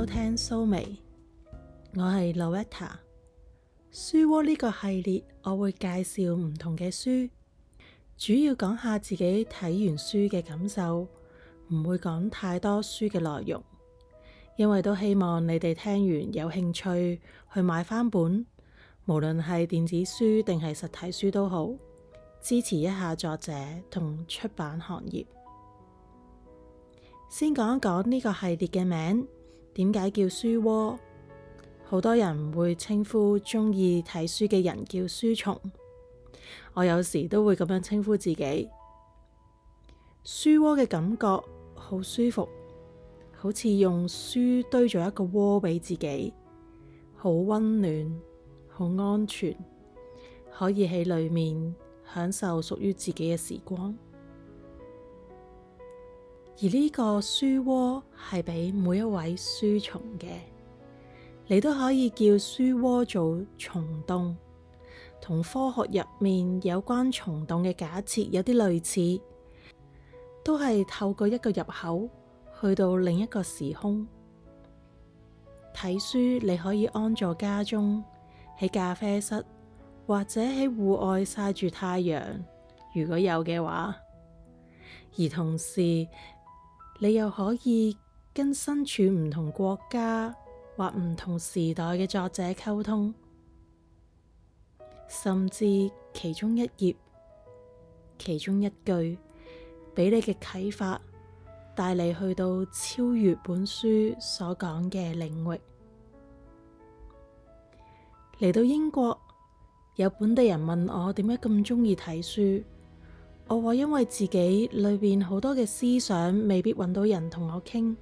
聽蘇眉，我係 Loretta。書窩呢個系列，我會介紹唔同嘅書，主要講下自己睇完書嘅感受，唔會講太多書嘅內容，因為都希望你哋聽完有興趣去買返本，無論係電子書定係實體書都好，支持一下作者同出版行業。先講一講呢個系列嘅名，點解叫書窩？好多人會稱呼鍾意睇書嘅人叫書蟲，我有時都會咁樣稱呼自己。書窩嘅感覺好舒服，好似用書堆咗一個窩俾自己，好溫暖，好安全，可以喺裏面享受屬於自己嘅時光。而呢個書窩係俾每一位書蟲嘅，你都可以叫書窩做蟲洞，同科學入面有關蟲洞嘅假設有啲類似，都係透過一個入口去到另一個時空。睇書你可以安坐家中，喺咖啡室，或者喺戶外曬住太陽，如果有嘅話，而同時你又可以跟身處唔同國家或唔同時代嘅作者溝通，甚至其中一頁、其中一句俾你嘅啟發，帶你去到超越本書所講嘅領域。嚟到英國，有本地人問我點解咁鍾意睇書，我話因為自己裏邊好多嘅思想未必揾到人同我傾，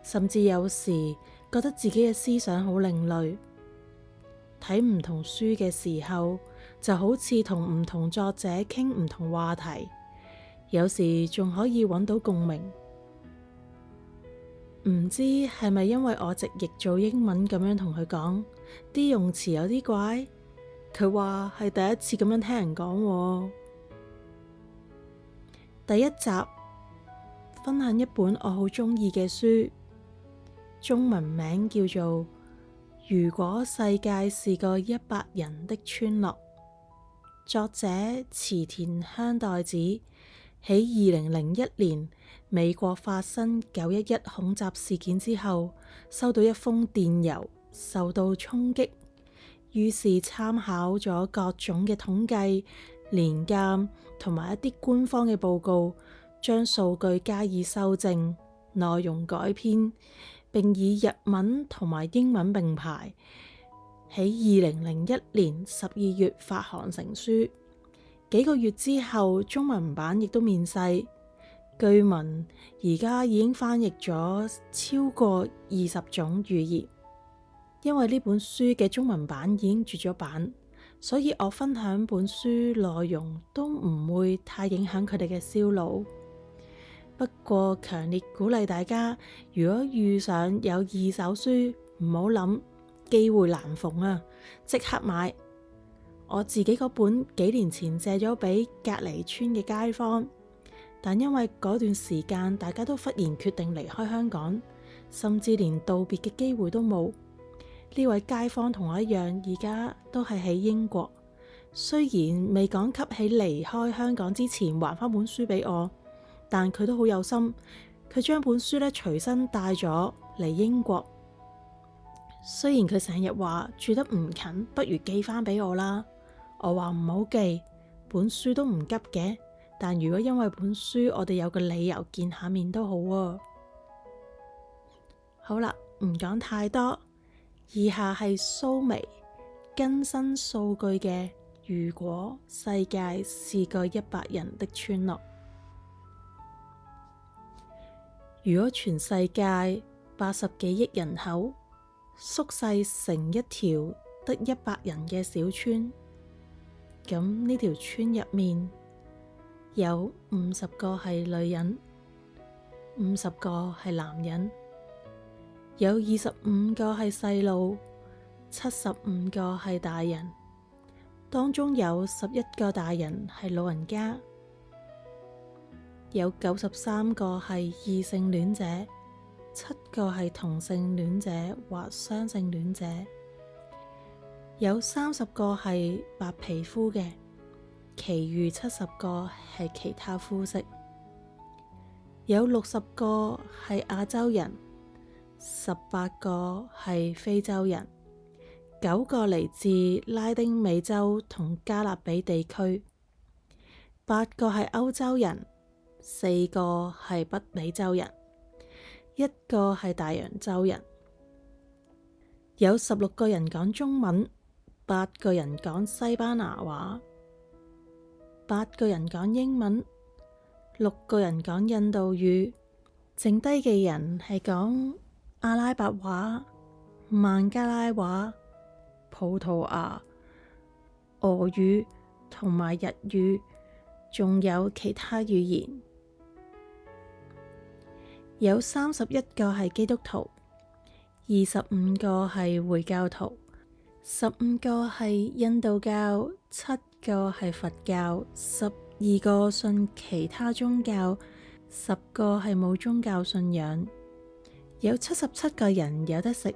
甚至有時覺得自己嘅思想好另類。睇唔同書嘅時候，就好似同唔同作者傾唔同話題，有時仲可以揾到共鳴。唔知係咪因為我直譯做英文咁樣同佢講，啲用詞有啲怪，佢話係第一次咁樣聽人講喎。第一集分享一本我好鍾意嘅書，中文名叫做《如果世界是個100人的村落》，作者池田香代子喺2001年美國發生911恐襲事件之後，收到一封電郵，受到衝擊，於是參考咗各種嘅統計、年鑑同埋一啲官方嘅報告，將數據加以修正，內容改編，並以日文同埋英文並排，喺2001年12月發行成書。幾個月之後，中文版亦都面世，據聞而家已經翻譯咗超過20種語言。因為呢本書嘅中文版已經絕咗版，所以我分享本書內容都唔會太影響佢哋嘅銷路。不過強烈鼓勵大家，如果遇上有二手書，唔好諗，機會難逢啊，即刻買。我自己嗰本幾年前借咗俾隔離村嘅街坊，但因為嗰段時間大家都忽然決定離開香港，甚至連道別嘅機會都冇。呢位街坊同我一樣，而家都係喺英國，雖然未趕及喺離開香港之前還返本書俾我，但佢都好有心，佢將本書咧隨身帶咗嚟英國。雖然佢成日話住得唔近，不如寄返俾我啦。我話唔好寄，本書都唔急嘅，但如果因為本書我哋有個理由見下面都好啊。好啦，唔講太多，以下係蘇眉更新數據嘅如果世界是個100人的村落。如果全世界80幾億人口縮細成一條得100人嘅小村，咁呢條村入面有50個係女人，50個係男人，有25個係細路，75個係大人，當中有11個大人係老人家，有93個係異性戀者， 7個係同性戀者或雙性戀者，有30個係白皮膚嘅，其餘70個係其他膚色，有60個係亞洲人，18個係非洲人，9個嚟自拉丁美洲同加勒比地區，8個係歐洲人，4個係北美洲人，1個係大洋洲人，有16個人講中文，8個人講西班牙話，8個人講英文，6個人講印度語，剩低嘅人係講阿拉伯話、孟加拉話、葡萄牙、俄語同埋日語，仲有其他語言。有31個係基督徒，25個係回教徒，15個係印度教，7個係佛教，12個信其他宗教，10個係冇宗教信仰。有77個人有得食，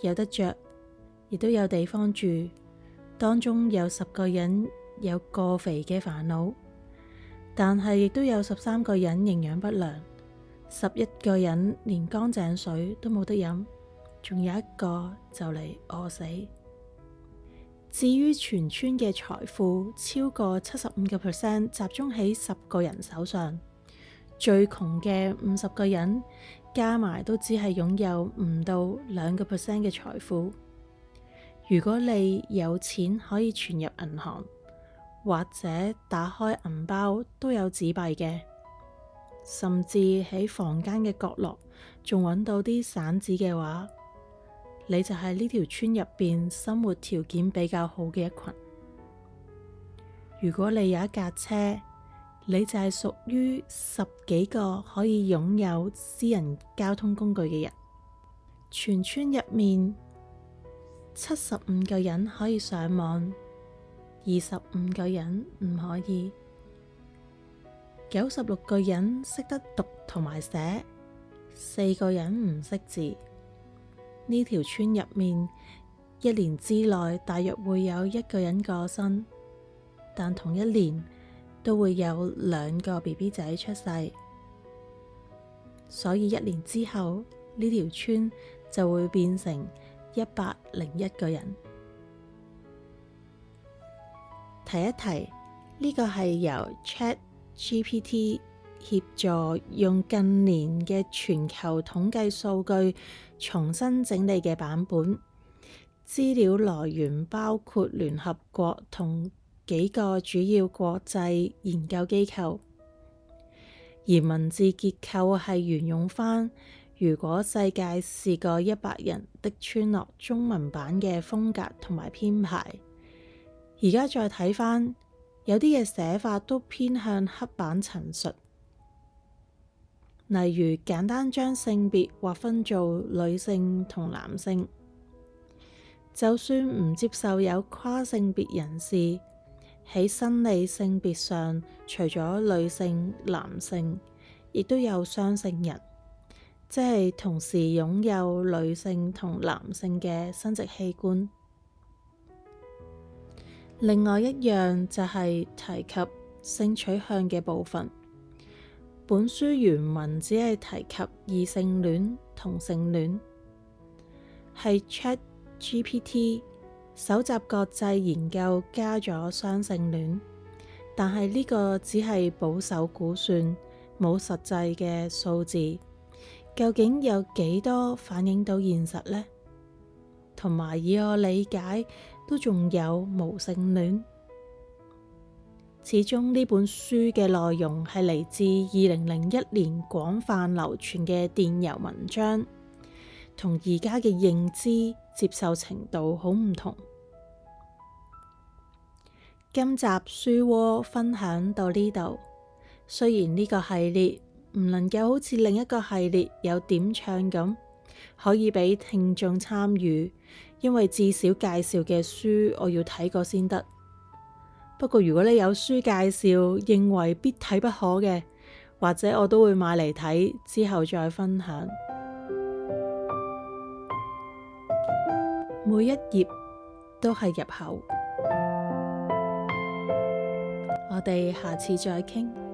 有得着，亦都有地方住。當中有10個人有過肥嘅煩惱，但係亦都有13個人營養不良，11個人連乾淨水都冇得飲，仲有1個就嚟餓死。至於全村嘅財富，超過75% 集中喺10個人手上，最窮嘅50個人加埋都只係擁有唔到2% 嘅財富。如果你有錢可以存入銀行，或者打開銀包都有紙幣嘅，甚至喺房間嘅角落仲揾到啲散紙嘅話，你就係呢條村入邊生活條件比較好嘅一群。如果你有一架車，你就係屬於10幾個可以擁有私人交通工具嘅人。全村入面75個人可以上網，25個人唔可以，96個人識得讀同埋寫，4個人唔識字。呢條村入面1年之內大約會有1個人過身，但同一年都會有2個 BB 仔出世，所以1年之後呢條村就會變成101個人。提一提，呢個係由 ChatGPT 協助用近年嘅全球統計數據重新整理嘅版本，資料來源包括聯合國同幾個主要國際研究機構，而文字結構係沿用返如果世界是個100人的村落中文版嘅風格同埋編排。而家再睇返，有啲嘅寫法都偏向刻板陳述，例如簡單將性別劃分做女性同男性，就算唔接受有跨性別人士，喺生理性別上，除咗女性、男性，亦都有雙性人，即係同時擁有女性同男性嘅生殖器官。另外一樣就係提及性取向嘅部分，本書原文只係提及異性戀、同性戀，係 ChatGPT搜集國際研究加咗雙性戀，但係呢個只係保守估算，冇實際嘅數字。究竟有幾多反映到現實呢？同埋以我理解，都仲有無性戀。始終呢本書嘅內容係嚟自2001年廣泛流傳嘅電郵文章，同而家嘅認知接受程度好唔同。今集書窩分享到呢度，雖然呢個系列唔能夠好似另一個系列有點唱咁，可以俾聽眾參與，因為至少介紹嘅書我要睇過先得。不過如果你有書介紹，認為必睇不可嘅，或者我都會買嚟睇，之後再分享。每一頁都係入口。我哋下次再傾。